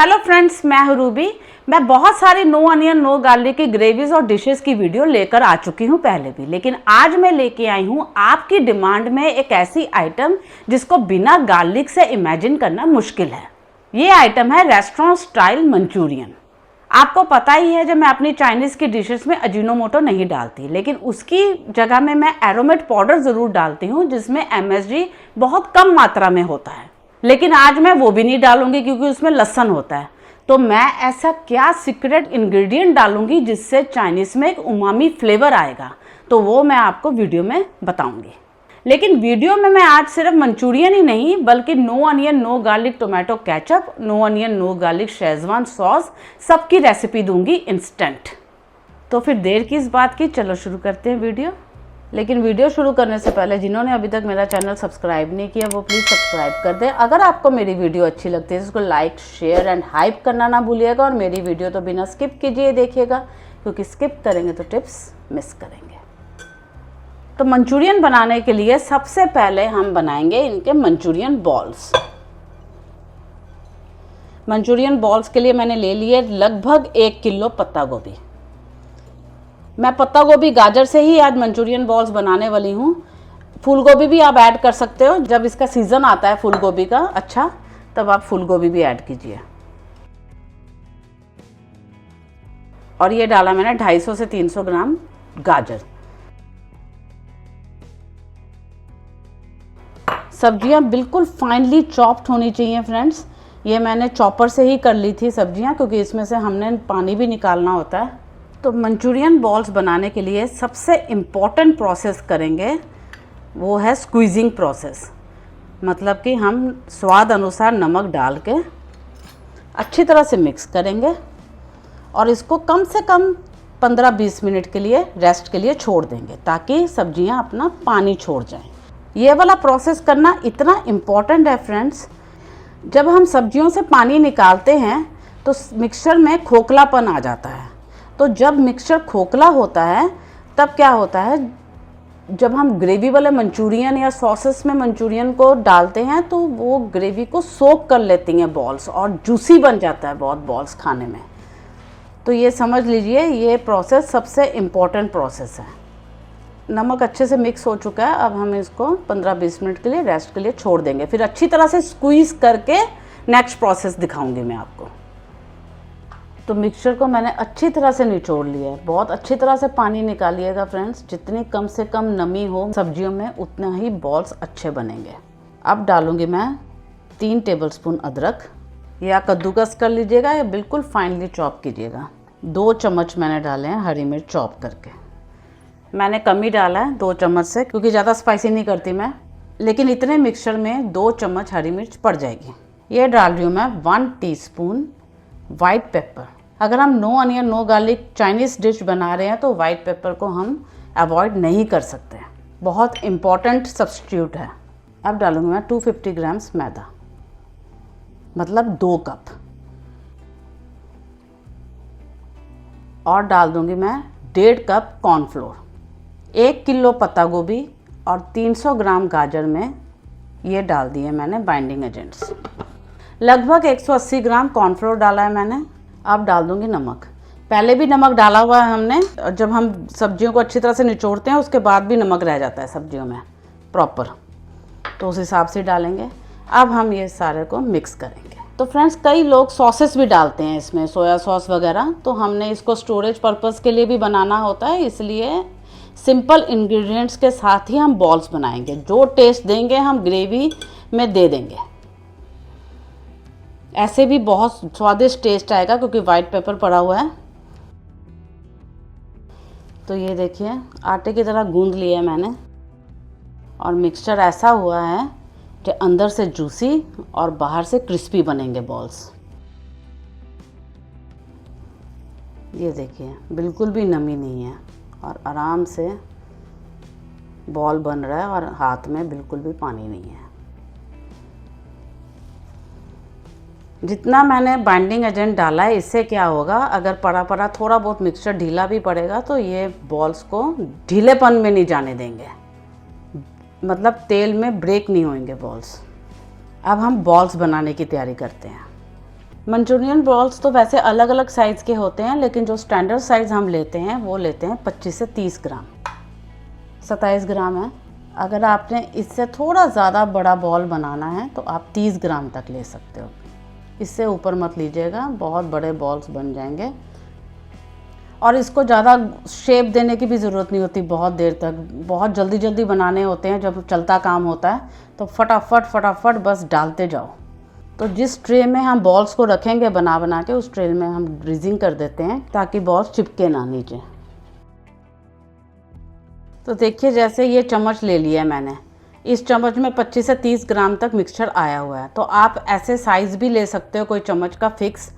Hello friends, मैं हूं Ruby. मैं बहुत sorry no onion no garlic की ग्रेवीज और डिशेस की वीडियो लेकर आ चुकी हूं पहले भी, लेकिन आज मैं लेके आई हूं आपकी डिमांड में एक ऐसी आइटम जिसको बिना गार्लिक से इमेजिन करना मुश्किल है। ये आइटम है रेस्टोरेंट स्टाइल मंचूरियन। आपको पता ही है, जब मैं अपनी चाइनीज़ की डिशेस में अजीनोमोटो नहीं डालती, लेकिन उसकी जगह में मैं एरोमेट पाउडर ज़रूर डालती हूँ जिसमें MSG बहुत कम मात्रा में होता है। लेकिन आज मैं वो भी नहीं डालूंगी क्योंकि उसमें लहसुन होता है। तो मैं ऐसा क्या सीक्रेट इंग्रेडिएंट डालूंगी जिससे चाइनीज़ में एक उमामी फ्लेवर आएगा, तो वो मैं आपको वीडियो में बताऊंगी। लेकिन वीडियो में मैं आज सिर्फ मंचूरियन ही नहीं बल्कि no onion no garlic tomato ketchup, no onion no garlic schezwan sauce सबकी रेसिपी दूंगी इंस्टेंट। तो फिर देर किस बात की, चलो शुरू करते हैं वीडियो। लेकिन वीडियो शुरू करने से पहले जिन्होंने अभी तक मेरा चैनल सब्सक्राइब नहीं किया वो प्लीज़ सब्सक्राइब कर दें। अगर आपको मेरी वीडियो अच्छी लगती है तो उसको लाइक शेयर एंड हाइप करना ना भूलिएगा, और मेरी वीडियो तो बिना स्किप कीजिए देखिएगा, क्योंकि स्किप करेंगे तो टिप्स मिस करेंगे। तो मंचूरियन बनाने के लिए सबसे पहले हम बनाएंगे इनके मंचूरियन बॉल्स। मंचूरियन बॉल्स के लिए मैंने ले लिए लगभग 1 किलो पत्ता गोभी। मैं पत्ता गोभी गाजर से ही आज मंचूरियन बॉल्स बनाने वाली हूँ। फूल गोभी भी आप ऐड कर सकते हो, जब इसका सीज़न आता है फूल गोभी का अच्छा, तब आप फूल गोभी भी ऐड कीजिए। और ये डाला मैंने 250 से 300 ग्राम गाजर। सब्जियां बिल्कुल फाइनली चॉप्ड होनी चाहिए फ्रेंड्स। ये मैंने चॉपर से ही कर ली थी सब्जियां, क्योंकि इसमें से हमने पानी भी निकालना होता है। तो मंचूरियन बॉल्स बनाने के लिए सबसे इम्पॉर्टेंट प्रोसेस करेंगे वो है स्क्वीजिंग प्रोसेस। मतलब कि हम स्वाद अनुसार नमक डाल के अच्छी तरह से मिक्स करेंगे और इसको कम से कम 15-20 मिनट के लिए रेस्ट के लिए छोड़ देंगे, ताकि सब्जियां अपना पानी छोड़ जाएं। ये वाला प्रोसेस करना इतना इम्पॉर्टेंट है फ्रेंड्स। जब हम सब्जियों से पानी निकालते हैं तो मिक्सचर में खोखलापन आ जाता है। तो जब मिक्सचर खोखला होता है तब क्या होता है, जब हम ग्रेवी वाले मंचूरियन या सॉसेस में मंचूरियन को डालते हैं तो वो ग्रेवी को सोक कर लेती हैं बॉल्स, और जूसी बन जाता है बहुत बॉल्स खाने में। तो ये समझ लीजिए, ये प्रोसेस सबसे इम्पॉर्टेंट प्रोसेस है। नमक अच्छे से मिक्स हो चुका है, अब हम इसको 15-20 मिनट के लिए रेस्ट के लिए छोड़ देंगे। फिर अच्छी तरह से स्क्वीज़ करके नेक्स्ट प्रोसेस दिखाऊंगी मैं आपको। तो मिक्सचर को मैंने अच्छी तरह से निचोड़ लिया है। बहुत अच्छी तरह से पानी निकालिएगा फ्रेंड्स। जितनी कम से कम नमी हो सब्जियों में उतना ही बॉल्स अच्छे बनेंगे। अब डालूंगी मैं 3 टेबलस्पून अदरक, या कद्दूकस कर लीजिएगा या बिल्कुल फाइनली चॉप कीजिएगा। 2 चम्मच मैंने डाले हैं हरी मिर्च चॉप करके। मैंने कम ही डाला है 2 चम्मच से, क्योंकि ज़्यादा स्पाइसी नहीं करती मैं, लेकिन इतने मिक्सचर में 2 चम्मच हरी मिर्च पड़ जाएगी। ये डाल रही हूँ मैं 1 टीस्पून वाइट पेपर। अगर हम no onion no garlic Chinese dish बना रहे हैं तो वाइट पेपर को हम अवॉइड नहीं कर सकते, बहुत इम्पॉर्टेंट सब्स्टिट्यूट है। अब डालूंगी मैं 250 ग्राम्स मैदा, मतलब 2 कप। और डाल दूंगी मैं 1.5 कप कॉर्नफ्लोर। 1 किलो पत्ता गोभी और 300 ग्राम गाजर में ये डाल दिए मैंने बाइंडिंग एजेंट्स। लगभग 180 ग्राम कॉर्नफ्लोर डाला है मैंने। अब डाल दूंगी नमक। पहले भी नमक डाला हुआ है हमने, जब हम सब्जियों को अच्छी तरह से निचोड़ते हैं उसके बाद भी नमक रह जाता है सब्जियों में प्रॉपर, तो उस हिसाब से डालेंगे। अब हम ये सारे को मिक्स करेंगे। तो फ्रेंड्स, कई लोग सॉसेस भी डालते हैं इसमें, सोया सॉस वगैरह, तो हमने इसको स्टोरेज पर्पज़ के लिए भी बनाना होता है, इसलिए सिंपल इंग्रेडिएंट्स के साथ ही हम बॉल्स बनाएंगे। जो टेस्ट देंगे हम ग्रेवी में दे देंगे। ऐसे भी बहुत स्वादिष्ट टेस्ट आएगा क्योंकि वाइट पेपर पड़ा हुआ है। तो ये देखिए, आटे की तरह गूंद लिया है मैंने, और मिक्सचर ऐसा हुआ है कि अंदर से जूसी और बाहर से क्रिस्पी बनेंगे बॉल्स। ये देखिए, बिल्कुल भी नमी नहीं है और आराम से बॉल बन रहा है और हाथ में बिल्कुल भी पानी नहीं है। जितना मैंने बाइंडिंग एजेंट डाला है, इससे क्या होगा, अगर पड़ा पड़ा थोड़ा बहुत मिक्सचर ढीला भी पड़ेगा तो ये बॉल्स को ढीलेपन में नहीं जाने देंगे, मतलब तेल में ब्रेक नहीं होंगे बॉल्स। अब हम बॉल्स बनाने की तैयारी करते हैं। मंचूरियन बॉल्स तो वैसे अलग अलग साइज़ के होते हैं, लेकिन जो स्टैंडर्ड साइज़ हम लेते हैं वो लेते हैं 25 से 30 ग्राम। 27 ग्राम है। अगर आपने इससे थोड़ा ज़्यादा बड़ा बॉल बनाना है तो आप 30 ग्राम तक ले सकते हो। इससे ऊपर मत लीजिएगा, बहुत बड़े बॉल्स बन जाएंगे। और इसको ज़्यादा शेप देने की भी ज़रूरत नहीं होती बहुत देर तक। बहुत जल्दी जल्दी बनाने होते हैं, जब चलता काम होता है तो फटाफट बस डालते जाओ। तो जिस ट्रे में हम बॉल्स को रखेंगे बना बना के, उस ट्रे में हम ग्रीजिंग कर देते हैं ताकि बॉल्स चिपके ना नीचे। तो देखिए, जैसे ये चम्मच ले लिया मैंने, इस चम्मच में 25 से 30 ग्राम तक मिक्सचर आया हुआ है। तो आप ऐसे साइज़ भी ले सकते हो, कोई चम्मच का फिक्स,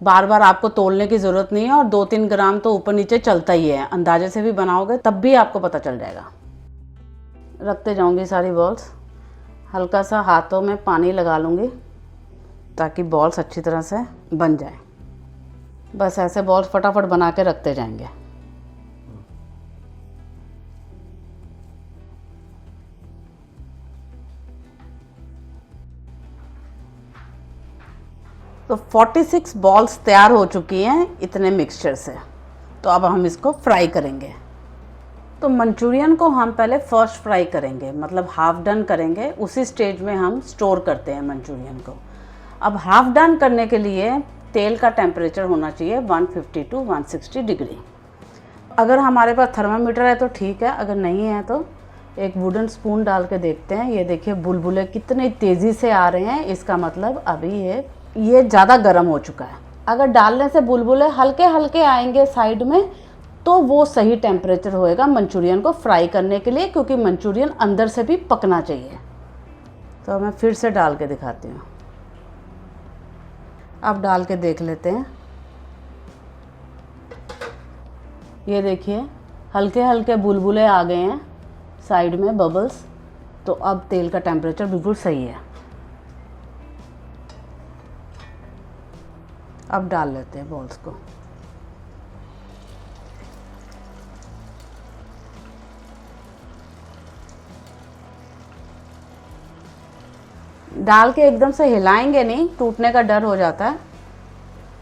बार बार आपको तोलने की ज़रूरत नहीं है। और 2-3 ग्राम तो ऊपर नीचे चलता ही है, अंदाजे से भी बनाओगे तब भी आपको पता चल जाएगा। रखते जाऊंगी सारी बॉल्स, हल्का सा हाथों में पानी लगा लूँगी ताकि बॉल्स अच्छी तरह से बन जाए। बस ऐसे बॉल्स फटाफट बना के रखते जाएंगे। तो 46 बॉल्स तैयार हो चुकी हैं इतने मिक्सचर से। तो अब हम इसको फ्राई करेंगे। तो मंचूरियन को हम पहले फर्स्ट फ्राई करेंगे, मतलब हाफ डन करेंगे। उसी स्टेज में हम स्टोर करते हैं मंचूरियन को। अब हाफ डन करने के लिए तेल का टेम्परेचर होना चाहिए 150 टू 160 डिग्री। अगर हमारे पास थर्मामीटर है तो ठीक है, अगर नहीं है तो एक वुडन स्पून डाल के देखते हैं। ये देखिए बुलबुले कितनी तेज़ी से आ रहे हैं, इसका मतलब अभी ये ज़्यादा गर्म हो चुका है। अगर डालने से बुलबुले हल्के हल्के आएंगे साइड में, तो वो सही टेम्परेचर होएगा मंचूरियन को फ्राई करने के लिए, क्योंकि मंचूरियन अंदर से भी पकना चाहिए। तो मैं फिर से डाल के दिखाती हूँ। अब डाल के देख लेते हैं। ये देखिए हल्के हल्के बुलबुले आ गए हैं साइड में, बबल्स। तो अब तेल का टेम्परेचर बिल्कुल सही है। अब डाल लेते हैं बॉल्स को। डाल के एकदम से हिलाएंगे नहीं, टूटने का डर हो जाता है।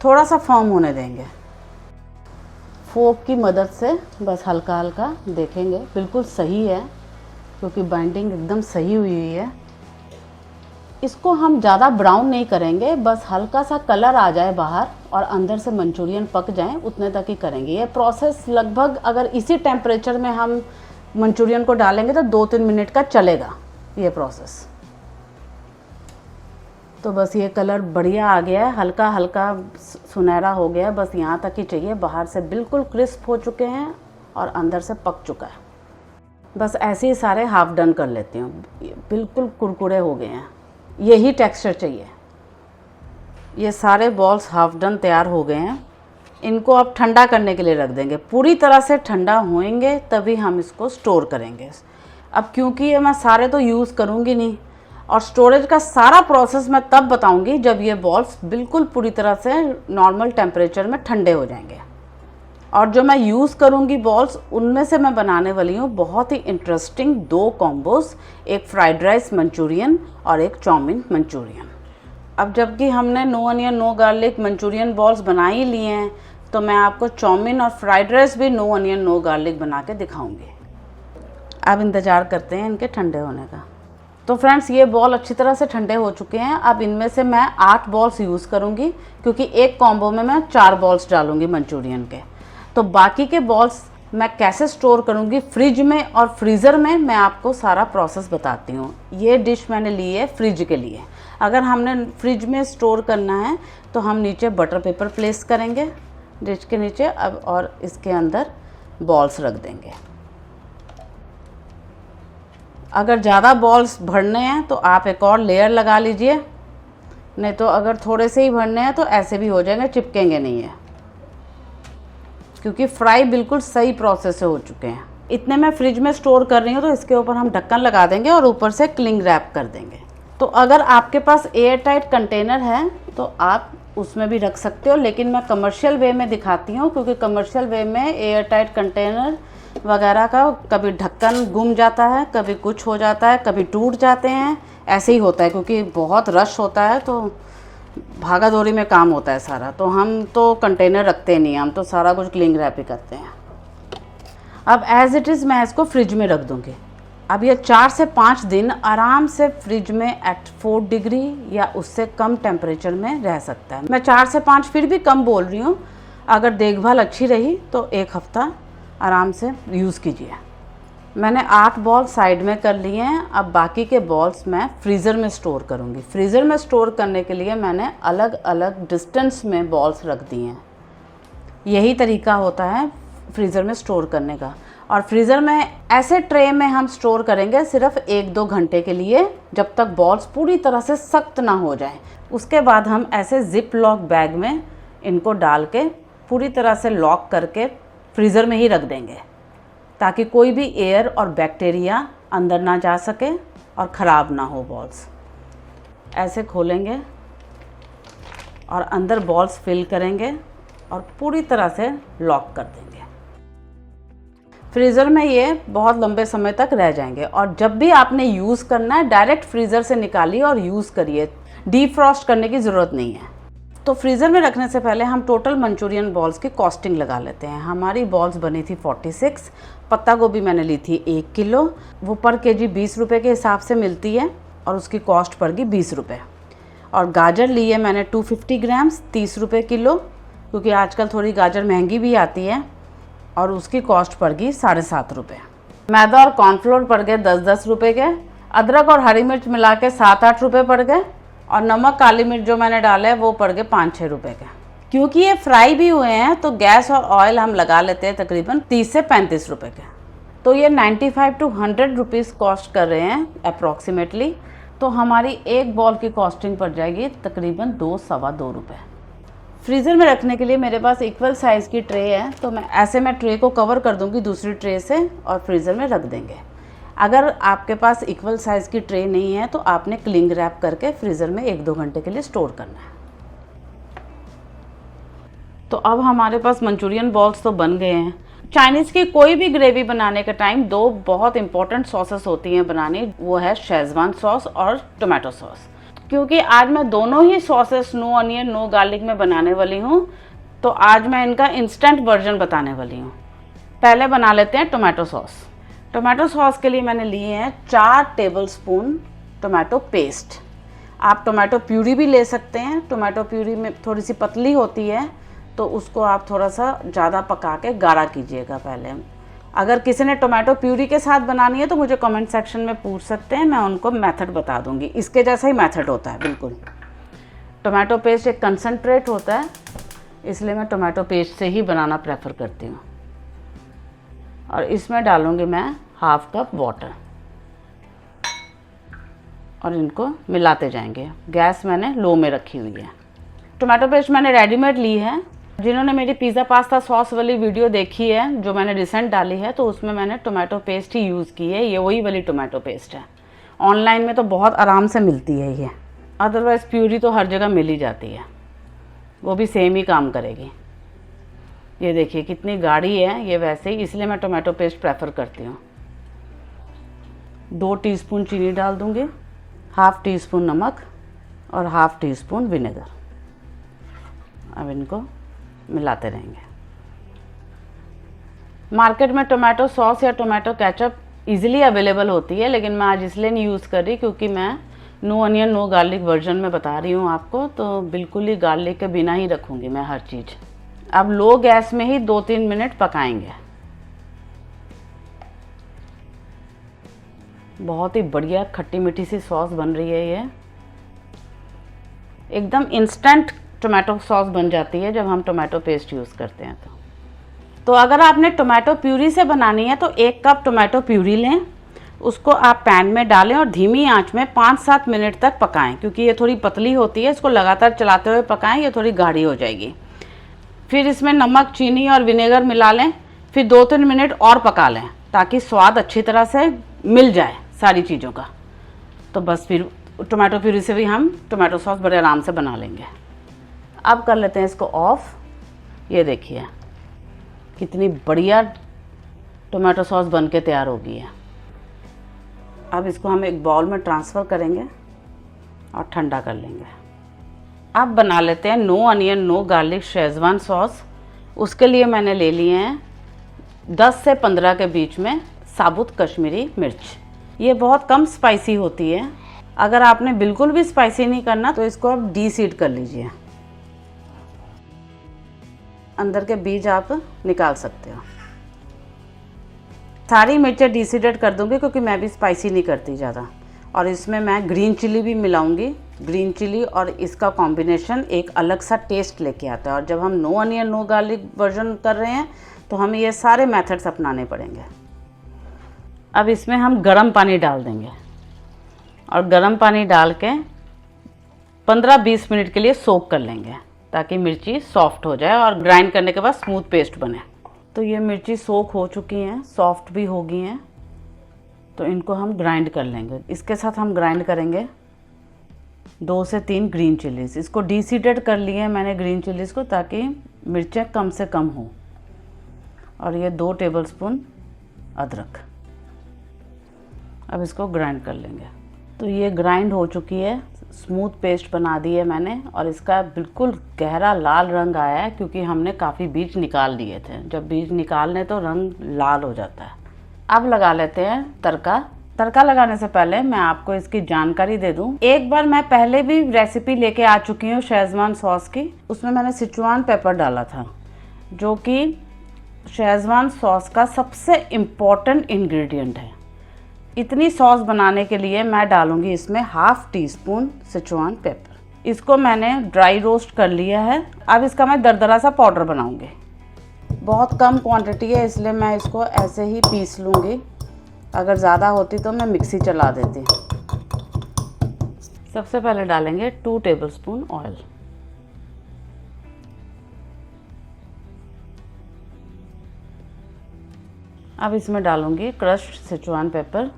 थोड़ा सा फर्म होने देंगे। फोक की मदद से बस हल्का हल्का देखेंगे, बिल्कुल सही है क्योंकि बाइंडिंग एकदम सही हुई है। इसको हम ज़्यादा ब्राउन नहीं करेंगे, बस हल्का सा कलर आ जाए बाहर और अंदर से मंचूरियन पक जाएं, उतने तक ही करेंगे। ये प्रोसेस लगभग, अगर इसी टेम्परेचर में हम मंचूरियन को डालेंगे तो 2-3 मिनट का चलेगा ये प्रोसेस। तो बस ये कलर बढ़िया आ गया है, हल्का हल्का सुनहरा हो गया है, बस यहाँ तक ही चाहिए। बाहर से बिल्कुल क्रिस्प हो चुके हैं और अंदर से पक चुका है। बस ऐसे ही सारे हाफ डन कर लेती हूँ। बिल्कुल कुरकुरे हो गए हैं, यही टेक्सचर चाहिए। ये सारे बॉल्स हाफ डन तैयार हो गए हैं। इनको अब ठंडा करने के लिए रख देंगे। पूरी तरह से ठंडा होएंगे तभी हम इसको स्टोर करेंगे। अब क्योंकि ये मैं सारे तो यूज़ करूँगी नहीं, और स्टोरेज का सारा प्रोसेस मैं तब बताऊँगी जब ये बॉल्स बिल्कुल पूरी तरह से नॉर्मल टेम्परेचर में ठंडे हो जाएंगे। और जो मैं यूज़ करूँगी बॉल्स, उनमें से मैं बनाने वाली हूँ बहुत ही इंटरेस्टिंग 2 कॉम्बोज, एक फ्राइड राइस मंचूरियन और एक चाउमीन मंचूरियन। अब जबकि हमने no onion no garlic Manchurian balls बना ही लिए हैं, तो मैं आपको चाउमीन और फ्राइड राइस भी नो अनियन नो गार्लिक बना के दिखाऊँगी। अब इंतज़ार करते हैं इनके ठंडे होने का। तो फ्रेंड्स, ये बॉल अच्छी तरह से ठंडे हो चुके हैं। अब इनमें से मैं 8 बॉल्स यूज़ करूँगी, क्योंकि एक कॉम्बो में मैं 4 बॉल्स डालूँगी मंचूरियन के। तो बाकी के बॉल्स मैं कैसे स्टोर करूँगी फ्रिज में और फ्रीज़र में, मैं आपको सारा प्रोसेस बताती हूँ। ये डिश मैंने ली है फ्रिज के लिए। अगर हमने फ्रिज में स्टोर करना है तो हम नीचे बटर पेपर प्लेस करेंगे डिश के नीचे, अब और इसके अंदर बॉल्स रख देंगे। अगर ज़्यादा बॉल्स भरने हैं तो आप एक और लेयर लगा लीजिए, नहीं तो अगर थोड़े से ही भरने हैं तो ऐसे भी हो जाएंगे, चिपकेंगे नहीं है, क्योंकि फ्राई बिल्कुल सही प्रोसेस से हो चुके हैं। इतने मैं फ्रिज में स्टोर कर रही हूँ, तो इसके ऊपर हम ढक्कन लगा देंगे और ऊपर से क्लिंग रैप कर देंगे। तो अगर आपके पास एयर टाइट कंटेनर है तो आप उसमें भी रख सकते हो, लेकिन मैं कमर्शियल वे में दिखाती हूँ, क्योंकि कमर्शियल वे में एयर टाइट कंटेनर वगैरह का कभी ढक्कन गुम जाता है, कभी कुछ हो जाता है, कभी टूट जाते हैं, ऐसे ही होता है क्योंकि बहुत रश होता है। तो भागा दौड़ी में काम होता है सारा, तो हम तो कंटेनर रखते नहीं हैं, हम तो सारा कुछ क्लिंग रैप ही करते हैं। अब एज़ इट इज़ मैं इसको फ्रिज में रख दूँगी। अब ये 4 से 5 दिन आराम से फ्रिज में एट 4 डिग्री या उससे कम टेम्परेचर में रह सकता है। मैं 4 से 5 फिर भी कम बोल रही हूँ, अगर देखभाल अच्छी रही तो 1 हफ़्ता आराम से यूज़ कीजिए। मैंने 8 बॉल साइड में कर लिए हैं। अब बाकी के बॉल्स मैं फ्रीज़र में स्टोर करूँगी। फ्रीज़र में स्टोर करने के लिए मैंने अलग अलग डिस्टेंस में बॉल्स रख दिए हैं। यही तरीका होता है फ्रीज़र में स्टोर करने का। और फ्रीज़र में ऐसे ट्रे में हम स्टोर करेंगे सिर्फ 1-2 घंटे के लिए, जब तक बॉल्स पूरी तरह से सख्त ना हो जाए। उसके बाद हम ऐसे जिप लॉक बैग में इनको डाल के पूरी तरह से लॉक करके फ्रीज़र में ही रख देंगे, ताकि कोई भी एयर और बैक्टीरिया अंदर ना जा सके और ख़राब ना हो बॉल्स। ऐसे खोलेंगे और अंदर बॉल्स फिल करेंगे और पूरी तरह से लॉक कर देंगे। फ्रीज़र में ये बहुत लंबे समय तक रह जाएंगे। और जब भी आपने यूज़ करना है डायरेक्ट फ्रीज़र से निकालिए और यूज़ करिए, डीफ्रॉस्ट करने की ज़रूरत नहीं है। तो फ्रीज़र में रखने से पहले हम टोटल मंचूरियन बॉल्स की कॉस्टिंग लगा लेते हैं। हमारी बॉल्स बनी थी 46। पत्ता गोभी मैंने ली थी 1 किलो, वो पर केजी 20 रुपये के हिसाब से मिलती है और उसकी कॉस्ट पड़ गई 20 रुपये। और गाजर ली है मैंने 250 ग्राम्स 30 रुपये किलो, क्योंकि आजकल थोड़ी गाजर महंगी भी आती है, और उसकी कॉस्ट पड़ गई 7.5 रुपये। मैदा और कॉर्नफ्लोर पड़ गए 10-10 रुपये के। अदरक और हरी मिर्च मिला के 7-8 रुपये पड़ गए। और नमक काली मिर्च जो मैंने डाला है वो पड़ गए 5-6 रुपये के। क्योंकि ये फ्राई भी हुए हैं तो गैस और ऑयल हम लगा लेते हैं तकरीबन 30 से 35 रुपये के। तो ये 95 to 100 रुपीज़ कॉस्ट कर रहे हैं अप्रॉक्सीमेटली। तो हमारी एक बॉल की कॉस्टिंग पड़ जाएगी तकरीबन 2-2.25 रुपये। फ्रीज़र में रखने के लिए मेरे पास इक्वल साइज़ की ट्रे है, तो मैं ट्रे को कवर कर दूंगी दूसरी ट्रे से और फ्रीज़र में रख देंगे। अगर आपके पास इक्वल साइज़ की ट्रे नहीं है तो आपने क्लिंग रैप करके फ्रीज़र में 1-2 घंटे के लिए स्टोर करना है। तो अब हमारे पास मंचूरियन बॉल्स तो बन गए हैं। चाइनीज़ की कोई भी ग्रेवी बनाने के टाइम 2 बहुत इंपॉर्टेंट सॉसेस होती हैं बनानी, वो है शेज़वान सॉस और टोमेटो सॉस। क्योंकि आज मैं दोनों ही sauces no onion no garlic में बनाने वाली हूँ, तो आज मैं इनका इंस्टेंट वर्जन बताने वाली हूँ। पहले बना लेते हैं टोमेटो सॉस। टोमेटो सॉस के लिए मैंने लिए हैं 4 टेबलस्पून टोमेटो पेस्ट। आप टोमेटो प्यूरी भी ले सकते हैं। टोमेटो प्यूरी में थोड़ी सी पतली होती है, तो उसको आप थोड़ा सा ज़्यादा पका के गाढ़ा कीजिएगा पहले। अगर किसी ने टोमेटो प्यूरी के साथ बनानी है तो मुझे कमेंट सेक्शन में पूछ सकते हैं, मैं उनको मेथड बता दूंगी। इसके जैसा ही मेथड होता है बिल्कुल। टोमेटो पेस्ट एक कंसनट्रेट होता है, इसलिए मैं टोमेटो पेस्ट से ही बनाना प्रेफर करती हूँ। और इसमें डालूँगी मैं 1/2 कप वाटर और इनको मिलाते जाएंगे। गैस मैंने लो में रखी हुई है। टोमेटो पेस्ट मैंने रेडीमेड ली है। जिन्होंने मेरी पिज़्ज़ा पास्ता सॉस वाली वीडियो देखी है जो मैंने रिसेंट डाली है, तो उसमें मैंने टोमेटो पेस्ट ही यूज़ की है। ये वही वाली टोमेटो पेस्ट है। ऑनलाइन में तो बहुत आराम से मिलती है ये, अदरवाइज़ प्यूरी तो हर जगह मिल ही जाती है, वो भी सेम ही काम करेगी। ये देखिए कितनी गाढ़ी है ये वैसे ही, इसलिए मैं टोमेटो पेस्ट प्रेफर करती हूँ। 2 टीस्पून चीनी डाल दूँगी, 1/2 टीस्पून नमक और 1/2 टीस्पून विनेगर। अब इनको मिलाते रहेंगे। मार्केट में टोमेटो सॉस या टोमेटो केचप इजीली अवेलेबल होती है, लेकिन मैं आज इसलिए नहीं यूज़ कर रही क्योंकि मैं no onion no garlic version में बता रही हूँ आपको, तो बिल्कुल ही गार्लिक के बिना ही रखूँगी मैं हर चीज़। अब लो गैस में ही 2-3 मिनट पकाएंगे। बहुत ही बढ़िया खट्टी मीठी सी सॉस बन रही है। ये एकदम इंस्टेंट टोमेटो सॉस बन जाती है जब हम टोमेटो पेस्ट यूज़ करते हैं। तो अगर आपने टोमेटो प्यूरी से बनानी है तो 1 कप टोमेटो प्यूरी लें, उसको आप पैन में डालें और धीमी आंच में 5-7 मिनट तक पकाएं, क्योंकि ये थोड़ी पतली होती है। इसको लगातार चलाते हुए पकाएं, ये थोड़ी गाढ़ी हो जाएगी। फिर इसमें नमक चीनी और विनेगर मिला लें, फिर 2-3 मिनट और पका लें ताकि स्वाद अच्छी तरह से मिल जाए सारी चीज़ों का। तो बस फिर टोमेटो प्यूरी से भी हम टोमेटो सॉस बड़े आराम से बना लेंगे। अब कर लेते हैं इसको ऑफ। ये देखिए कितनी बढ़िया टोमेटो सॉस बन के तैयार हो गई है। अब इसको हम एक बाउल में ट्रांसफ़र करेंगे और ठंडा कर लेंगे। अब बना लेते हैं no onion no garlic schezwan sauce. उसके लिए मैंने ले लिए हैं 10 से 15 के बीच में साबुत कश्मीरी मिर्च। ये बहुत कम स्पाइसी होती है। अगर आपने बिल्कुल भी स्पाइसी नहीं करना तो इसको आप डीसीड कर लीजिए, अंदर के बीज आप निकाल सकते हो। सारी मिर्चें डीसीडेड कर दूंगी क्योंकि मैं भी स्पाइसी नहीं करती ज़्यादा। और इसमें मैं ग्रीन चिली भी मिलाऊंगी। ग्रीन चिली और इसका कॉम्बिनेशन एक अलग सा टेस्ट लेके आता है। और जब हम no onion no garlic version कर रहे हैं तो हमें ये सारे मेथड्स अपनाने पड़ेंगे। अब इसमें हम गर्म पानी डाल देंगे और गर्म पानी डाल के 15-20 मिनट के लिए सोक कर लेंगे ताकि मिर्ची सॉफ्ट हो जाए और ग्राइंड करने के बाद स्मूथ पेस्ट बने। तो ये मिर्ची सोक हो चुकी हैं, सॉफ्ट भी हो गई हैं, तो इनको हम ग्राइंड कर लेंगे। इसके साथ हम ग्राइंड करेंगे 2 से 3 ग्रीन चिलीज़। इसको डीसीडेड कर लिए हैं मैंने ग्रीन चिलीज़ को ताकि मिर्चें कम से कम हो। और ये 2 टेबलस्पून अदरक। अब इसको ग्राइंड कर लेंगे। तो ये ग्राइंड हो चुकी है, स्मूथ पेस्ट बना दी है मैंने। और इसका बिल्कुल गहरा लाल रंग आया है क्योंकि हमने काफ़ी बीज निकाल दिए थे। जब बीज निकाल लें तो रंग लाल हो जाता है। अब लगा लेते हैं तड़का। तड़का लगाने से पहले मैं आपको इसकी जानकारी दे दूं। एक बार मैं पहले भी रेसिपी लेके आ चुकी हूँ शेजवान सॉस की। उसमें मैंने सिचुआन पेपर डाला था जो कि शेजवान सॉस का सबसे इम्पॉर्टेंट इंग्रेडिएंट है। इतनी सॉस बनाने के लिए मैं डालूंगी इसमें 1/2 टीस्पून सिचुआन पेपर। इसको मैंने ड्राई रोस्ट कर लिया है। अब इसका मैं दरदरा सा पाउडर बनाऊंगी। बहुत कम क्वांटिटी है इसलिए मैं इसको ऐसे ही पीस लूँगी। अगर ज़्यादा होती तो मैं मिक्सी चला देती। सबसे पहले डालेंगे 2 टेबलस्पून ऑयल। अब इसमें डालूंगी क्रश्ड सिचुआन पेपर।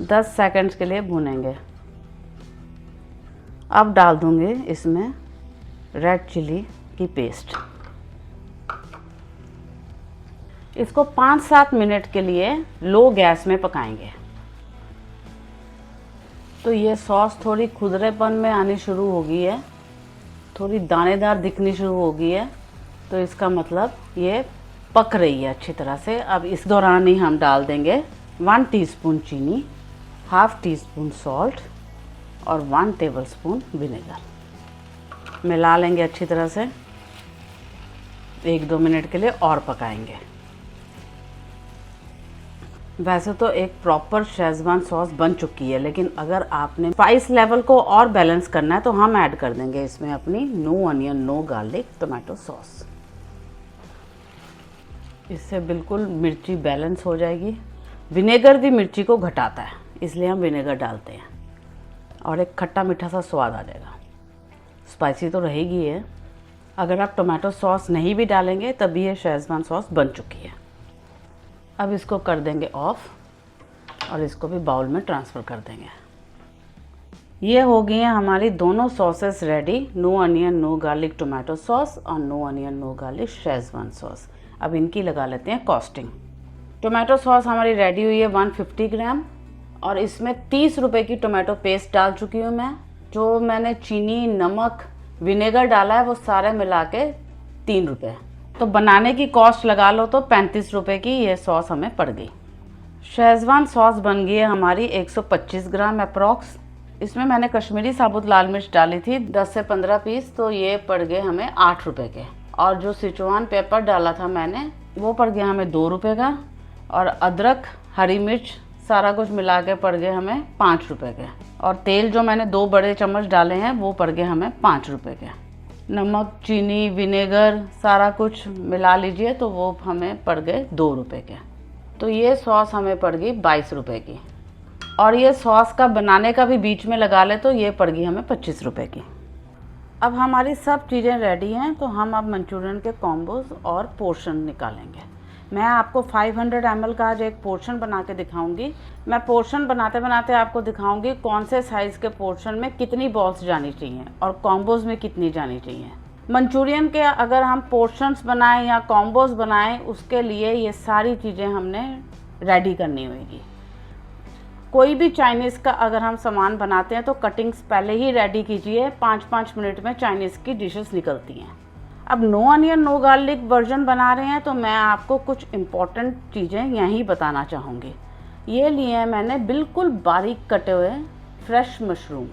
10 सेकंड्स के लिए भूनेंगे। अब डाल दूंगी इसमें रेड चिली की पेस्ट। इसको 5-7 मिनट के लिए लो गैस में पकाएंगे। तो ये सॉस थोड़ी खुरदरेपन में आनी शुरू हो गई है, थोड़ी दानेदार दिखनी शुरू हो गई है। तो इसका मतलब ये पक रही है अच्छी तरह से। अब इस दौरान ही हम डाल देंगे 1 टीस्पून चीनी, 1/2 टीस्पून सॉल्ट और 1 टेबलस्पून विनेगर। मिला लेंगे अच्छी तरह से। 1-2 मिनट के लिए और पकाएंगे। वैसे तो एक प्रॉपर शेजवान सॉस बन चुकी है, लेकिन अगर आपने स्पाइस लेवल को और बैलेंस करना है तो हम ऐड कर देंगे इसमें अपनी no onion no garlic tomato sauce. इससे बिल्कुल मिर्ची बैलेंस हो जाएगी। विनेगर भी मिर्ची को घटाता है, इसलिए हम विनेगर डालते हैं और एक खट्टा मीठा सा स्वाद आ जाएगा। स्पाइसी तो रहेगी है। अगर आप टोमेटो सॉस नहीं भी डालेंगे तब भी ये शेजवान सॉस बन चुकी है। अब इसको कर देंगे ऑफ और इसको भी बाउल में ट्रांसफ़र कर देंगे। ये हो गई हैं हमारी दोनों sauces ready, no onion no garlic tomato sauce और no onion no garlic schezwan sauce. अब इनकी लगा लेते हैं कॉस्टिंग। टोमेटो सॉस हमारी रेडी हुई है 150 ग्राम और इसमें 30 रुपये की टोमेटो पेस्ट डाल चुकी हूँ मैं। जो मैंने चीनी नमक विनेगर डाला है वो सारे मिला के 3 रुपये। तो बनाने की कॉस्ट लगा लो तो 35 रुपये की ये सॉस हमें पड़ गई। शेजवान सॉस बन गई है हमारी 125 ग्राम अप्रॉक्स। इसमें मैंने कश्मीरी साबुत लाल मिर्च डाली थी 10 से 15 पीस, तो ये पड़ गए हमें 8 रुपये के। और जो सिचुआन पेपर डाला था मैंने वो पड़ गया हमें 2 रुपये का। और अदरक हरी मिर्च सारा कुछ मिला के पड़ गए हमें 5 रुपये के। और तेल जो मैंने 2 बड़े चम्मच डाले हैं वो पड़ गए हमें 5 रुपये के। नमक चीनी विनेगर सारा कुछ मिला लीजिए तो वो हमें पड़ गए 2 रुपये के। तो ये सॉस हमें पड़ गई 22 रुपये की। और ये सॉस का बनाने का भी बीच में लगा ले तो ये पड़ गई हमें 25 रुपये की। अब हमारी सब चीज़ें रेडी हैं तो हम अब मंचूरियन के कॉम्बोज और पोर्शन निकालेंगे। मैं आपको 500 ml का आज एक पोर्शन बना के दिखाऊंगी। मैं पोर्शन बनाते बनाते आपको दिखाऊंगी कौन से साइज़ के पोर्शन में कितनी बॉल्स जानी चाहिए और कॉम्बोज में कितनी जानी चाहिए। मंचूरियन के अगर हम पोर्शंस बनाएं या कॉम्बोज बनाएं उसके लिए ये सारी चीज़ें हमने रेडी करनी होगी। कोई भी चाइनीज़ का अगर हम सामान बनाते हैं तो कटिंग्स पहले ही रेडी कीजिए, 5-5 मिनट में चाइनीज़ की डिशेस निकलती हैं। अब no onion no garlic version बना रहे हैं तो मैं आपको कुछ इम्पॉर्टेंट चीज़ें यहीं बताना चाहूँगी। ये लिए हैं मैंने बिल्कुल बारीक कटे हुए फ्रेश मशरूम।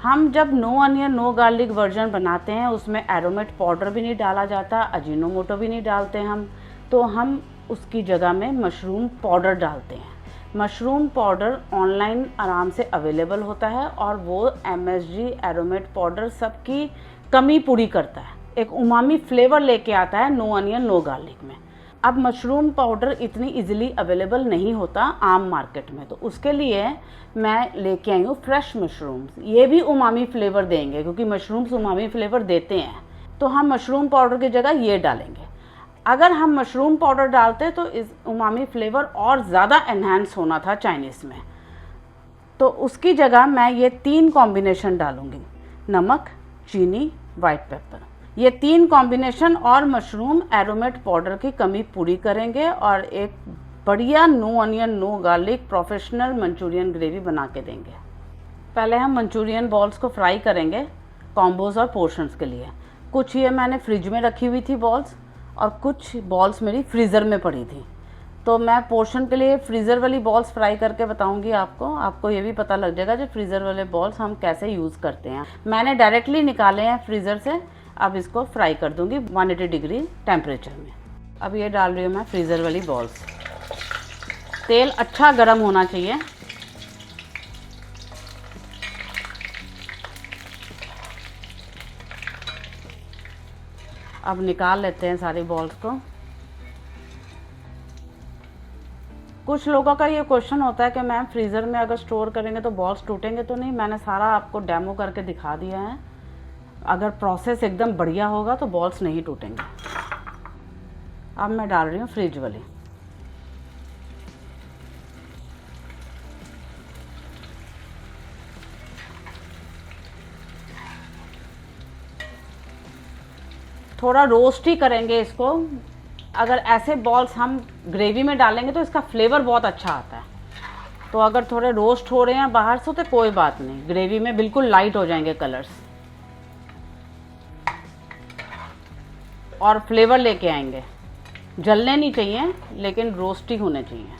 हम जब no onion no garlic version बनाते हैं उसमें एरोमेट पाउडर भी नहीं डाला जाता, अजीनोमोटो भी नहीं डालते हम, तो हम उसकी जगह में मशरूम पाउडर डालते हैं। मशरूम पाउडर ऑनलाइन आराम से अवेलेबल होता है और वो MSG एरोमेट पाउडर सबकी कमी पूरी करता है, एक उमामी फ्लेवर लेके आता है नो अनियन नो गार्लिक में। अब मशरूम पाउडर इतनी इजीली अवेलेबल नहीं होता आम मार्केट में, तो उसके लिए मैं लेके आई हूँ फ्रेश मशरूम्स। ये भी उमामी फ्लेवर देंगे क्योंकि मशरूम्स उमामी फ्लेवर देते हैं, तो हम मशरूम पाउडर की जगह ये डालेंगे। अगर हम मशरूम पाउडर डालते तो इस उमामी फ्लेवर और ज़्यादा एनहांस होना था चाइनीज़ में, तो उसकी जगह मैं ये 3 कॉम्बिनेशन डालूँगी, नमक, चीनी, वाइट पेपर। ये 3 कॉम्बिनेशन और मशरूम एरोमेट पाउडर की कमी पूरी करेंगे और एक बढ़िया no onion no garlic professional Manchurian gravy बना के देंगे। पहले हम मंचूरियन बॉल्स को फ्राई करेंगे कॉम्बोज और पोर्शंस के लिए। कुछ ये मैंने फ्रिज में रखी हुई थी बॉल्स और कुछ बॉल्स मेरी फ्रीज़र में पड़ी थी, तो मैं पोर्शन के लिए फ्रीज़र वाली बॉल्स फ्राई करके बताऊंगी आपको ये भी पता लग जाएगा जो फ्रीज़र वाले बॉल्स हम कैसे यूज़ करते हैं। मैंने डायरेक्टली निकाले हैं फ्रीज़र से, अब इसको फ्राई कर दूंगी 180 डिग्री टेम्परेचर में। अब ये डाल रही हूँ मैं फ्रीज़र वाली बॉल्स। तेल अच्छा गर्म होना चाहिए। अब निकाल लेते हैं सारी बॉल्स को। कुछ लोगों का ये क्वेश्चन होता है कि मैम फ्रीज़र में अगर स्टोर करेंगे तो बॉल्स टूटेंगे तो नहीं। मैंने सारा आपको डेमो करके दिखा दिया है। अगर प्रोसेस एकदम बढ़िया होगा तो बॉल्स नहीं टूटेंगे। अब मैं डाल रही हूँ फ्रिज वाली। थोड़ा रोस्ट ही करेंगे इसको। अगर ऐसे बॉल्स हम ग्रेवी में डालेंगे तो इसका फ्लेवर बहुत अच्छा आता है, तो अगर थोड़े रोस्ट हो रहे हैं बाहर से तो कोई बात नहीं, ग्रेवी में बिल्कुल लाइट हो जाएंगे कलर्स और फ्लेवर लेके आएंगे। जलने नहीं चाहिए लेकिन रोस्टी होने चाहिए।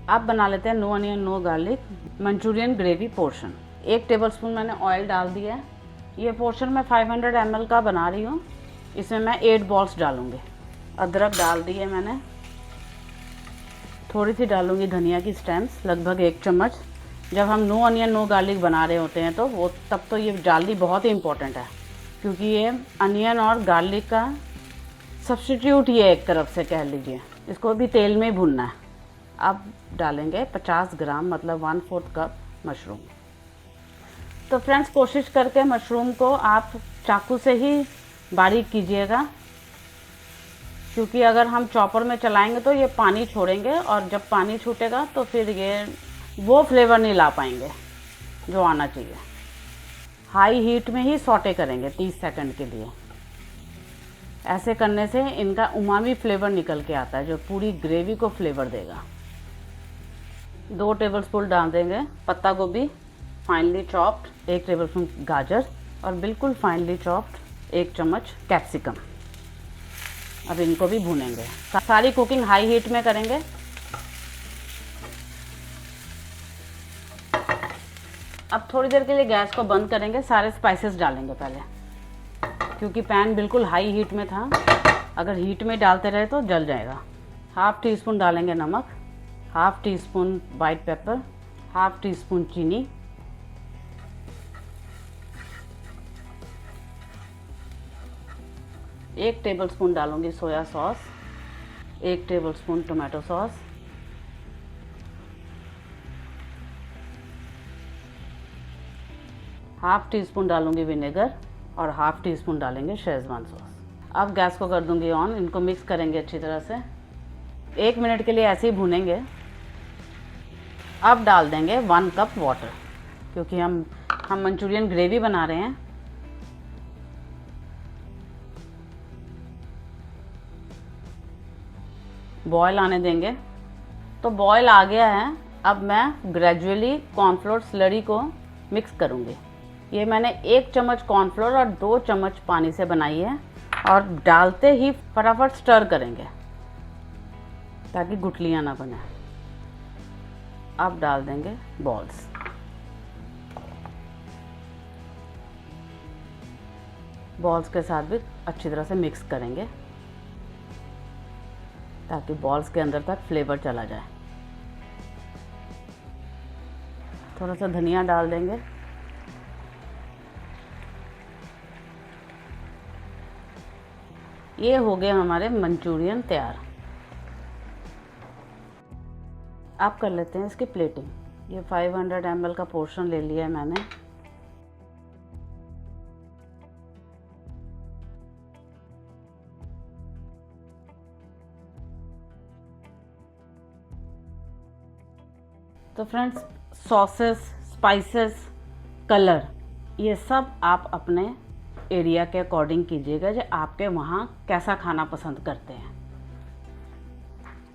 अब बना लेते हैं no onion no garlic Manchurian gravy portion. 1 tablespoon मैंने ऑयल डाल दिया है। ये पोर्शन मैं 500 ml का बना रही हूँ। इसमें मैं 8 बॉल्स डालूँगी। अदरक डाल दी है मैंने। थोड़ी सी डालूँगी धनिया की स्टेम्स, लगभग 1 चम्मच। जब हम नो अनियन नो गार्लिक बना रहे होते हैं तो वो तब तो ये डालनी बहुत ही इम्पोर्टेंट है, क्योंकि ये अनियन और गार्लिक का सब्स्टिट्यूट ये एक तरफ से कह लीजिए। इसको भी तेल में ही भूनना है। अब डालेंगे 50 ग्राम मतलब 1/4 कप मशरूम। तो फ्रेंड्स कोशिश करके मशरूम को आप चाकू से ही बारीक कीजिएगा, क्योंकि अगर हम चॉपर में चलाएंगे तो ये पानी छोड़ेंगे और जब पानी छूटेगा तो फिर ये वो फ्लेवर नहीं ला पाएंगे जो आना चाहिए। हाई हीट में ही सॉटे करेंगे 30 सेकंड के लिए। ऐसे करने से इनका उमामी फ्लेवर निकल के आता है जो पूरी ग्रेवी को फ्लेवर देगा। 2 टेबलस्पून डाल देंगे पत्ता गोभी फाइनली चॉप्ड, 1 टेबलस्पून गाजर और बिल्कुल फाइनली चॉप्ड 1 चम्मच कैप्सिकम। अब इनको भी भूनेंगे। सारी कुकिंग हाई हीट में करेंगे। अब थोड़ी देर के लिए गैस को बंद करेंगे। सारे स्पाइसेस डालेंगे पहले, क्योंकि पैन बिल्कुल हाई हीट में था। अगर हीट में डालते रहे तो जल जाएगा। 1/2 टीस्पून डालेंगे नमक, 1/2 टीस्पून वाइट पेपर, 1/2 टीस्पून चीनी, 1 टेबलस्पून डालूंगी soya sauce, 1 tablespoon tomato sauce, half tea spoon डालूंगी विनेगर और 1/2 टीस्पून डालेंगे शेजवान सॉस। अब गैस को कर दूंगी ऑन। इनको मिक्स करेंगे अच्छी तरह से। 1 मिनट के लिए ऐसे ही भूनेंगे। अब डाल देंगे 1 कप वाटर, क्योंकि हम मंचूरियन ग्रेवी बना रहे हैं। बॉयल आने देंगे। तो बॉयल आ गया है, अब मैं ग्रेजुअली कॉर्नफ्लोर स्लरी को मिक्स करूँगी। ये मैंने 1 चम्मच कॉर्नफ्लोर और 2 चम्मच पानी से बनाई है, और डालते ही फटाफट स्टर करेंगे ताकि गुठलियाँ ना बने। अब डाल देंगे बॉल्स। बॉल्स के साथ भी अच्छी तरह से मिक्स करेंगे ताकि बॉल्स के अंदर तक फ्लेवर चला जाए। थोड़ा सा धनिया डाल देंगे। ये हो गए हमारे मंचूरियन तैयार। अब कर लेते हैं इसकी प्लेटिंग। ये 500 ml का पोर्शन ले लिया है मैंने। तो फ्रेंड्स, सॉसेस, स्पाइसेस, कलर, ये सब आप अपने एरिया के अकॉर्डिंग कीजिएगा, जो आपके वहाँ कैसा खाना पसंद करते हैं।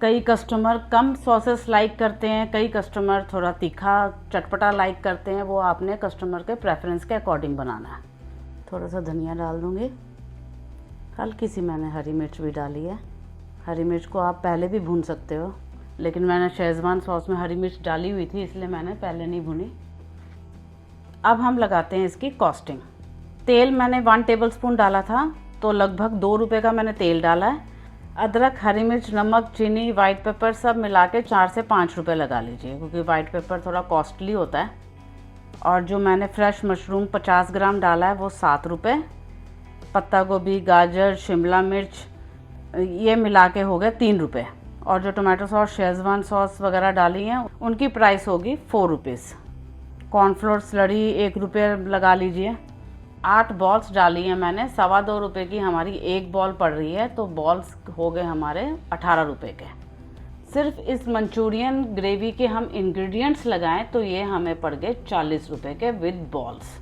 कई कस्टमर कम सॉसेस लाइक करते हैं, कई कस्टमर थोड़ा तीखा चटपटा लाइक करते हैं। वो आपने कस्टमर के प्रेफरेंस के अकॉर्डिंग बनाना है। थोड़ा सा धनिया डाल दूँगी, हल्की सी मैंने हरी मिर्च भी डाली है। हरी मिर्च को आप पहले भी भून सकते हो, लेकिन मैंने शेज़वान सॉस में हरी मिर्च डाली हुई थी, इसलिए मैंने पहले नहीं भुनी। अब हम लगाते हैं इसकी कॉस्टिंग। तेल मैंने 1 टेबलस्पून डाला था, तो लगभग 2 रुपये का मैंने तेल डाला है। अदरक, हरी मिर्च, नमक, चीनी, वाइट पेपर सब मिला के 4 से 5 रुपये लगा लीजिए, क्योंकि वाइट पेपर थोड़ा कॉस्टली होता है। और जो मैंने फ्रेश मशरूम 50 ग्राम डाला है वो 7 रुपये। पत्ता गोभी, गाजर, शिमला मिर्च, ये मिला के हो गए 3 रुपये। और जो टोमेटो सॉस, शेज़वान सॉस वगैरह डाली हैं उनकी प्राइस होगी 4 रुपीज़। कॉर्नफ्लोर स्लरी 1 रुपये लगा लीजिए। 8 बॉल्स डाली हैं मैंने, 2.25 रुपये की हमारी 1 बॉल पड़ रही है, तो बॉल्स हो गए हमारे 18 रुपये के। सिर्फ इस मंचूरियन ग्रेवी के हम इंग्रेडिएंट्स लगाएं तो ये हमें पड़ गए 40 रुपये के विद बॉल्स।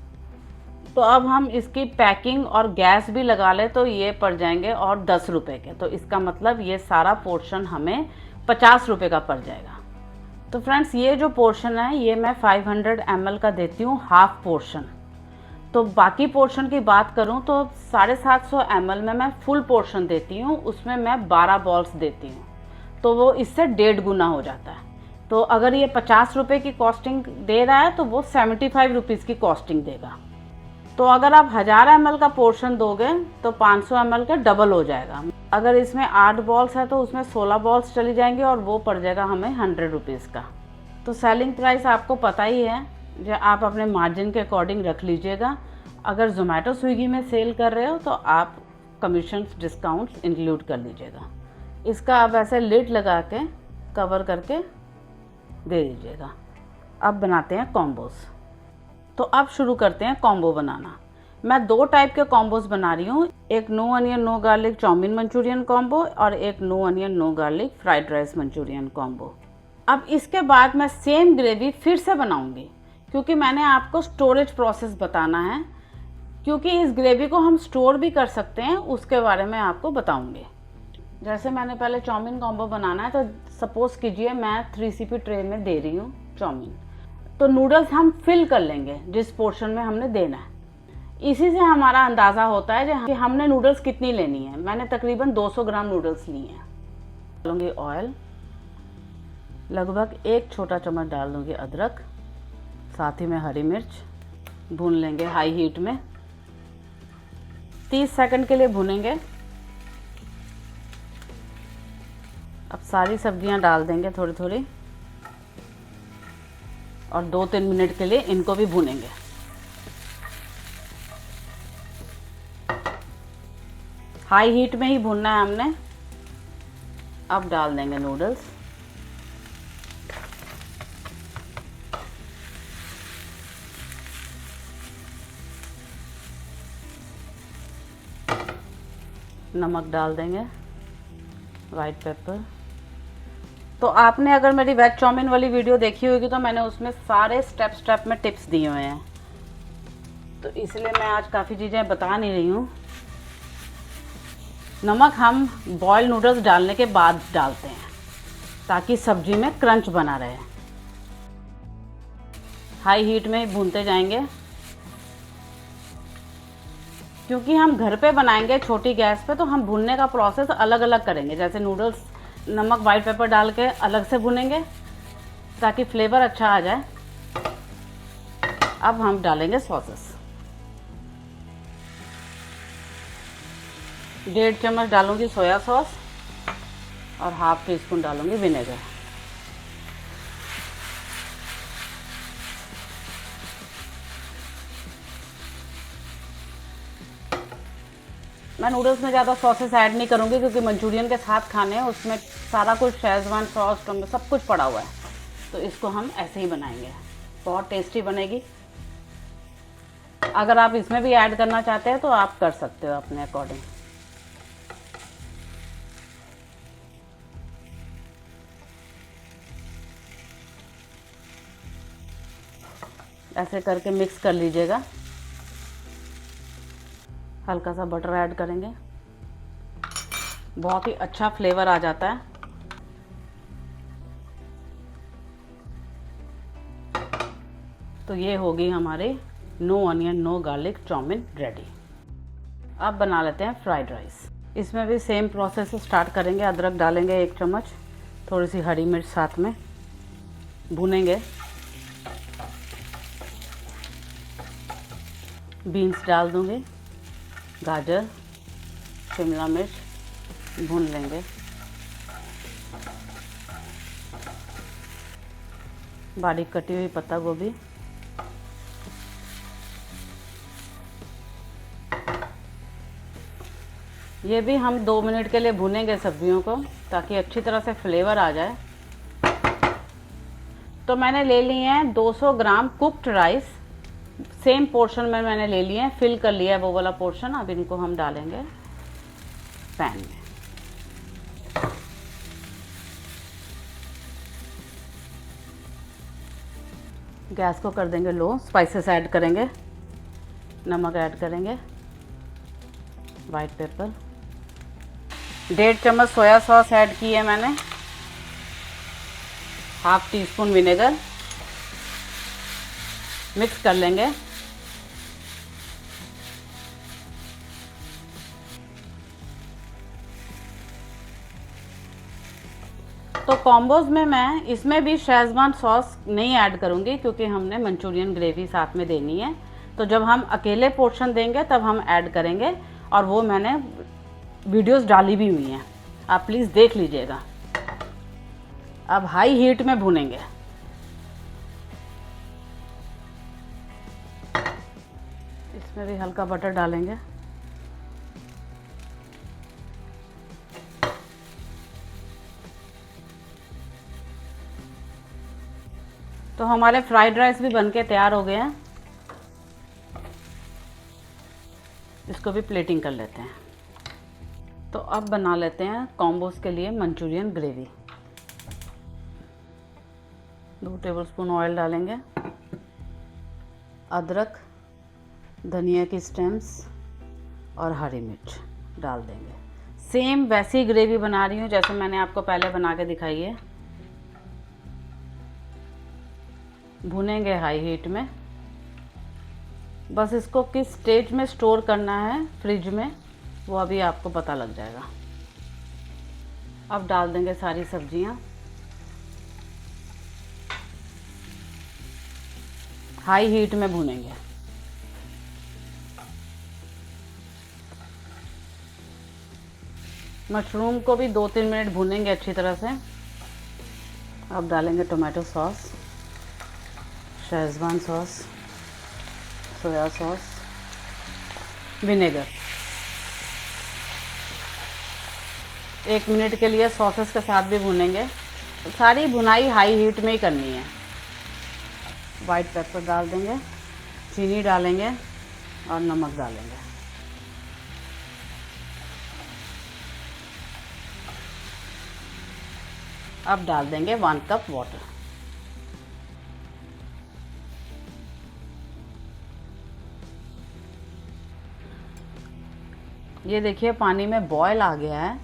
तो अब हम इसकी पैकिंग और गैस भी लगा ले तो ये पड़ जाएंगे और 10 रुपये के। तो इसका मतलब ये सारा पोर्शन हमें 50 रुपये का पड़ जाएगा। तो फ्रेंड्स, ये जो पोर्शन है ये मैं 500 ml का देती हूँ, हाफ पोर्शन। तो बाकी पोर्शन की बात करूँ तो 750 ml में मैं फुल पोर्शन देती हूँ, उसमें मैं 12 बॉल्स देती हूँ, तो वो इससे 1.5 गुना हो जाता है। तो अगर ये 50 रुपये की कॉस्टिंग दे रहा है तो वो 75 रुपीज़ की कॉस्टिंग देगा। तो अगर आप 1000 ml का पोर्शन दोगे तो 500 ml का डबल हो जाएगा। अगर इसमें 8 बॉल्स है तो उसमें 16 बॉल्स चली जाएंगी और वो पड़ जाएगा हमें 100 रुपीज़ का। तो सेलिंग प्राइस आपको पता ही है, जो आप अपने मार्जिन के अकॉर्डिंग रख लीजिएगा। अगर जोमेटो स्विगी में सेल कर रहे हो तो आप कमीशन डिस्काउंट इंक्लूड कर लीजिएगा। इसका आप ऐसे लिड लगा के कवर करके दे दीजिएगा। अब बनाते हैं कॉम्बोस। तो अब शुरू करते हैं कॉम्बो बनाना। मैं 2 टाइप के कॉम्बोज बना रही हूँ, एक no onion no garlic chow mein Manchurian combo और एक no onion no garlic fried rice Manchurian combo. अब इसके बाद मैं सेम ग्रेवी फिर से बनाऊंगी, क्योंकि मैंने आपको स्टोरेज प्रोसेस बताना है, क्योंकि इस ग्रेवी को हम स्टोर भी कर सकते हैं, उसके बारे में आपको बताऊंगी। जैसे मैंने पहले चाउमीन कॉम्बो बनाना है, तो सपोज़ कीजिए मैं 3CP ट्रे में दे रही हूँ चाउमीन, तो नूडल्स हम फिल कर लेंगे जिस पोर्शन में हमने देना है। इसी से हमारा अंदाज़ा होता है कि हमने नूडल्स कितनी लेनी है। मैंने तकरीबन 200 ग्राम नूडल्स लिए हैं। डालूंगी ऑयल, लगभग 1 छोटा चम्मच डाल दूँगी अदरक, साथ ही में हरी मिर्च। भून लेंगे हाई हीट में, 30 सेकंड के लिए भूनेंगे। अब सारी सब्जियां डाल देंगे थोड़ी थोड़ी और 2-3 मिनट के लिए इनको भी भूनेंगे। हाई हीट में ही भूनना है हमने। अब डाल देंगे नूडल्स। नमक डाल देंगे, वाइट पेपर। तो आपने अगर मेरी वेज चाउमीन वाली वीडियो देखी होगी तो मैंने उसमें सारे स्टेप में टिप्स दिए हुए हैं, तो इसलिए मैं आज काफ़ी चीज़ें बता नहीं रही हूँ। नमक हम बॉयल नूडल्स डालने के बाद डालते हैं। ताकि सब्जी में क्रंच बना रहे। हाई हीट में भूनते जाएंगे। क्योंकि हम घर पे बनाएंगे छोटी गैस पे, तो हम भूनने का प्रोसेस अलग अलग करेंगे। जैसे नूडल्स नमक वाइट पेपर डाल के अलग से भूनेंगे ताकि फ्लेवर अच्छा आ जाए। अब हम डालेंगे सॉसेस। 1.5 चम्मच डालूंगी सोया सॉस और हाफ टी स्पून डालूंगी विनेगर। मैं नूडल्स में ज़्यादा सॉसेस ऐड नहीं करूँगी क्योंकि मंचूरियन के साथ खाने हैं, उसमें सारा कुछ शेजवान सॉस टोमेटो सब कुछ पड़ा हुआ है, तो इसको हम ऐसे ही बनाएंगे। बहुत टेस्टी बनेगी। अगर आप इसमें भी ऐड करना चाहते हैं तो आप कर सकते हो अपने अकॉर्डिंग। ऐसे करके मिक्स कर लीजिएगा। हल्का सा बटर ऐड करेंगे, बहुत ही अच्छा फ्लेवर आ जाता है। तो ये होगी हमारे no onion no garlic chow mein ready. अब बना लेते हैं फ्राइड राइस। इसमें भी सेम प्रोसेस से स्टार्ट करेंगे। अदरक डालेंगे 1 चम्मच, थोड़ी सी हरी मिर्च साथ में भूनेंगे। बीन्स डाल दूंगी, गाजर, शिमला मिर्च भून लेंगे। बारीक कटी हुई पत्ता गोभी, ये भी हम 2 मिनट के लिए भूनेंगे सब्जियों को ताकि अच्छी तरह से फ्लेवर आ जाए। तो मैंने ले लिए हैं 200 ग्राम कुक्ड राइस। सेम पोर्शन में मैंने ले लिए हैं, फिल कर लिया है वो वाला पोर्शन। अब इनको हम डालेंगे पैन में। गैस को कर देंगे लो। स्पाइसेस ऐड करेंगे, नमक ऐड करेंगे, वाइट पेपर, 1.5 चम्मच सोया सॉस ऐड की है मैंने, half tea spoon vinegar. Mix कर लेंगे। तो कॉम्बोज में मैं इसमें भी शेजवान सॉस नहीं ऐड करूँगी क्योंकि हमने मंचूरियन ग्रेवी साथ में देनी है। तो जब हम अकेले पोर्शन देंगे तब हम ऐड करेंगे, और वो मैंने वीडियोस डाली भी हुई हैं, आप प्लीज़ देख लीजिएगा। अब हाई हीट में भूनेंगे। इसमें भी हल्का बटर डालेंगे। तो हमारे फ्राइड राइस भी बनके तैयार हो गए हैं। इसको भी प्लेटिंग कर लेते हैं। तो अब बना लेते हैं कॉम्बोज के लिए मंचूरियन ग्रेवी। 2 टेबलस्पून ऑयल डालेंगे। अदरक, धनिया की स्टेम्स और हरी मिर्च डाल देंगे। सेम वैसी ग्रेवी बना रही हूँ जैसे मैंने आपको पहले बना के दिखाई है। भुनेंगे हाई हीट में। बस इसको किस स्टेज में स्टोर करना है फ्रिज में वो अभी आपको पता लग जाएगा। अब डाल देंगे सारी सब्जियां। हाई हीट में भुनेंगे। मशरूम को भी 2-3 मिनट भूनेंगे अच्छी तरह से। अब डालेंगे tomato sauce, Schezwan sauce, soya sauce, vinegar. 1 minute के लिए सॉसेस के साथ भी भूनेंगे। सारी भुनाई हाई हीट में ही करनी है। वाइट पेपर डाल देंगे, चीनी डालेंगे और नमक डालेंगे। अब डाल देंगे 1 कप वाटर। ये देखिए पानी में बॉयल आ गया है।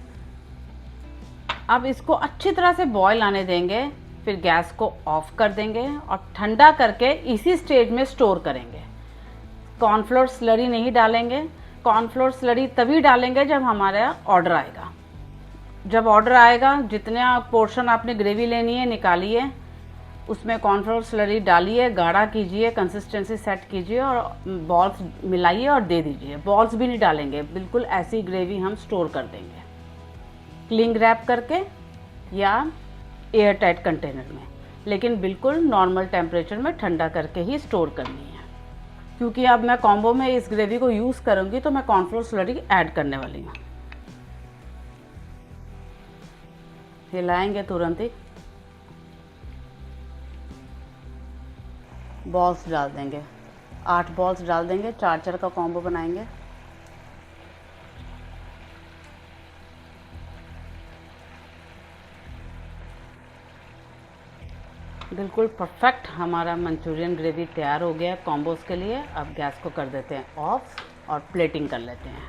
अब इसको अच्छी तरह से बॉईल आने देंगे, फिर गैस को ऑफ कर देंगे और ठंडा करके इसी स्टेज में स्टोर करेंगे। कॉर्नफ्लोर स्लरी नहीं डालेंगे। कॉर्नफ्लोर स्लरी तभी डालेंगे जब हमारा ऑर्डर आएगा। जब ऑर्डर आएगा, जितने पोर्शन आपने ग्रेवी लेनी है निकालिए, उसमें कॉर्नफ्लोर स्लरी डालिए, गाढ़ा कीजिए, कंसिस्टेंसी सेट कीजिए और बॉल्स मिलाइए और दे दीजिए। बॉल्स भी नहीं डालेंगे, बिल्कुल ऐसी ग्रेवी हम स्टोर कर देंगे क्लिंग रैप करके या एयर टाइट कंटेनर में, लेकिन बिल्कुल नॉर्मल टेम्परेचर में ठंडा करके ही स्टोर करनी है। क्योंकि अब मैं कॉम्बो में इस ग्रेवी को यूज़ करूँगी तो मैं कॉर्नफ्लोर स्लरी ऐड करने वाली हूँ। हिलाएंगे तुरंत ही, बॉल्स डाल देंगे। 8 बॉल्स डाल देंगे, 4-4 का कॉम्बो बनाएंगे। बिल्कुल परफेक्ट हमारा मंचूरियन ग्रेवी तैयार हो गया कॉम्बोज के लिए। अब गैस को कर देते हैं ऑफ और प्लेटिंग कर लेते हैं।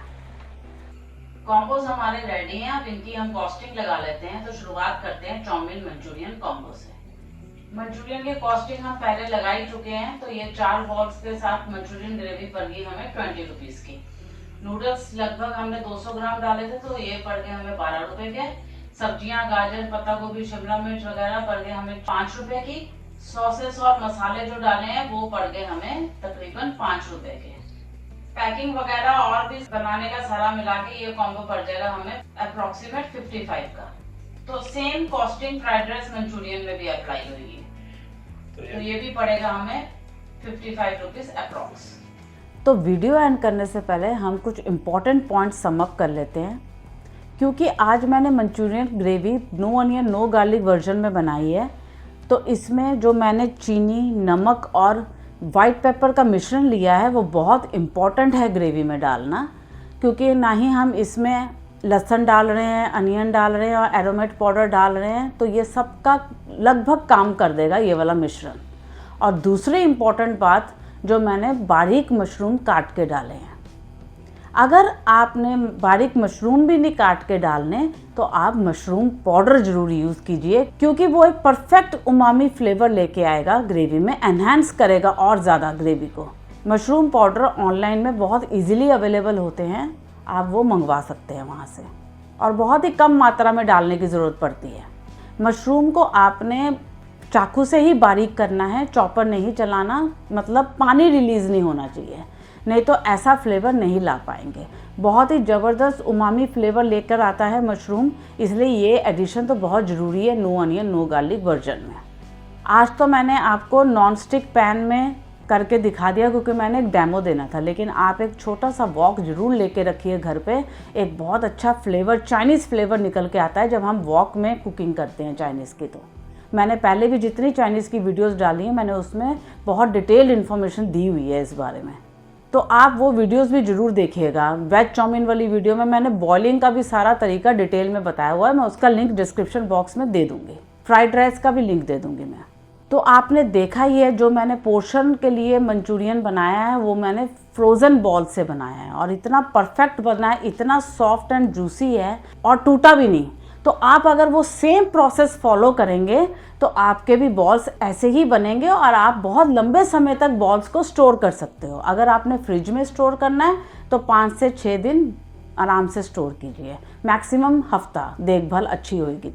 कॉम्बोज हमारे रेडी हैं। अब इनकी हम कॉस्टिंग लगा लेते हैं। तो शुरुआत करते हैं चाउमीन मंचूरियन कॉम्बो से। मंचूरियन की कॉस्टिंग हम पहले लगा ही चुके हैं। तो ये 4 बॉल्स के साथ मंचूरियन ग्रेवी पड़ गई हमें 20 रुपीज़ की। नूडल्स लगभग हमने 200 ग्राम डाले थे तो ये पड़ गए हमें 12 रुपए के। सब्जियां गाजर, पत्ता गोभी, शिमला मिर्च वगैरह पड़ गए हमें 5 रुपए की। सॉसेस और मसाले जो डाले हैं वो पड़ गए हमें तकरीबन 5 रुपए के। पैकिंग वगैरह और भी बनाने का सारा मिला के ये कॉम्बो पड़ जाएगा हमें अप्रोक्सीमेट 55 का। तो same costing fried rice Manchurian में भी अप्लाई होगी। तो ये भी पड़ेगा हमें 55 रुपीज अप्रोक्स। तो वीडियो एंड करने से पहले हम कुछ इम्पोर्टेंट पॉइंट सम अप कर लेते हैं। क्योंकि आज मैंने Manchurian gravy no onion no garlic version में बनाई है, तो इसमें जो मैंने चीनी, नमक और वाइट पेपर का मिश्रण लिया है वो बहुत इम्पॉर्टेंट है ग्रेवी में डालना। क्योंकि ना ही हम इसमें लहसुन डाल रहे हैं, अनियन डाल रहे हैं और एरोमेट पाउडर डाल रहे हैं, तो ये सब का लगभग काम कर देगा ये वाला मिश्रण। और दूसरी इम्पॉर्टेंट बात, जो मैंने बारीक मशरूम काट के डाले हैं। अगर आपने बारीक मशरूम भी नहीं काट के डालने तो आप मशरूम पाउडर ज़रूर यूज़ कीजिए, क्योंकि वो एक परफेक्ट उमामी फ्लेवर लेके आएगा ग्रेवी में, एनहांस करेगा और ज़्यादा ग्रेवी को। मशरूम पाउडर ऑनलाइन में बहुत इजीली अवेलेबल होते हैं, आप वो मंगवा सकते हैं वहाँ से, और बहुत ही कम मात्रा में डालने की ज़रूरत पड़ती है। मशरूम को आपने चाकू से ही बारीक करना है, चॉपर नहीं चलाना, मतलब पानी रिलीज़ नहीं होना चाहिए, नहीं तो ऐसा फ्लेवर नहीं ला पाएंगे। बहुत ही ज़बरदस्त उमामी फ्लेवर लेकर आता है मशरूम, इसलिए ये एडिशन तो बहुत ज़रूरी है no onion no garlic version में। आज तो मैंने आपको नॉन स्टिक पैन में करके दिखा दिया क्योंकि मैंने एक डेमो देना था, लेकिन आप एक छोटा सा वॉक ज़रूर लेके रखिए घर पे। एक बहुत अच्छा फ्लेवर, चाइनीज़ फ्लेवर निकल के आता है जब हम वॉक में कुकिंग करते हैं चाइनीज़ की। तो मैंने पहले भी जितनी चाइनीज़ की वीडियोस डाली हैं, मैंने उसमें बहुत डिटेल्ड इन्फॉर्मेशन दी हुई है इस बारे में, तो आप वो वीडियोस भी ज़रूर देखिएगा। वेज चाउमीन वाली वीडियो में मैंने बॉइलिंग का भी सारा तरीका डिटेल में बताया हुआ है, मैं उसका लिंक डिस्क्रिप्शन बॉक्स में दे दूँगी। फ्राइड राइस का भी लिंक दे दूँगी मैं। तो आपने देखा ही है, जो मैंने पोर्शन के लिए मंचूरियन बनाया है वो मैंने फ्रोज़न बॉल से बनाया है, और इतना परफेक्ट बना है, इतना सॉफ्ट एंड जूसी है और टूटा भी नहीं। तो आप अगर वो सेम प्रोसेस फॉलो करेंगे तो आपके भी बॉल्स ऐसे ही बनेंगे और आप बहुत लंबे समय तक बॉल्स को स्टोर कर सकते हो। अगर आपने फ्रिज में स्टोर करना है तो 5 से 6 दिन आराम से स्टोर कीजिए, मैक्सिमम हफ्ता, देखभाल अच्छी होगी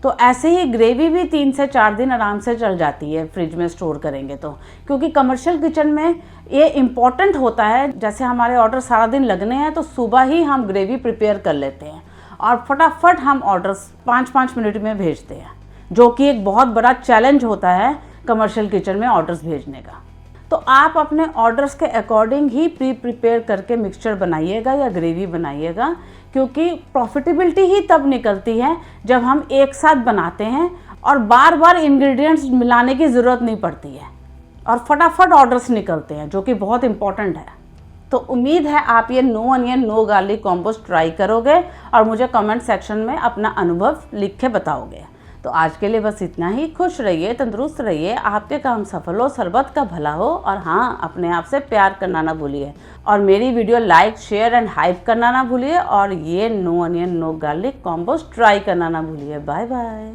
तो ऐसे ही ग्रेवी भी 3 से 4 दिन आराम से चल जाती है फ्रिज में स्टोर करेंगे तो। क्योंकि कमर्शियल किचन में ये इम्पॉर्टेंट होता है, जैसे हमारे ऑर्डर सारा दिन लगने हैं तो सुबह ही हम ग्रेवी प्रिपेयर कर लेते हैं और फटाफट हम ऑर्डर्स 5-5 मिनट में भेजते हैं, जो कि एक बहुत बड़ा चैलेंज होता है कमर्शियल किचन में ऑर्डर्स भेजने का। तो आप अपने ऑर्डर्स के अकॉर्डिंग ही प्रिपेयर करके मिक्सचर बनाइएगा या ग्रेवी बनाइएगा, क्योंकि प्रॉफिटेबिलिटी ही तब निकलती है जब हम एक साथ बनाते हैं और बार बार इंग्रेडिएंट्स मिलाने की ज़रूरत नहीं पड़ती है और फटाफट ऑर्डर्स निकलते हैं, जो कि बहुत इंपॉर्टेंट है। तो उम्मीद है आप ये no onion no garlic combos try करोगे और मुझे कमेंट सेक्शन में अपना अनुभव लिख के बताओगे। तो आज के लिए बस इतना ही। खुश रहिए, तंदुरुस्त रहिए, आपके काम सफल हो, सरबत का भला हो, और हाँ, अपने आप से प्यार करना ना भूलिए, और मेरी video like, share and hype करना ना भूलिए, और ये no onion no garlic combos try करना ना भूलिए। Bye bye.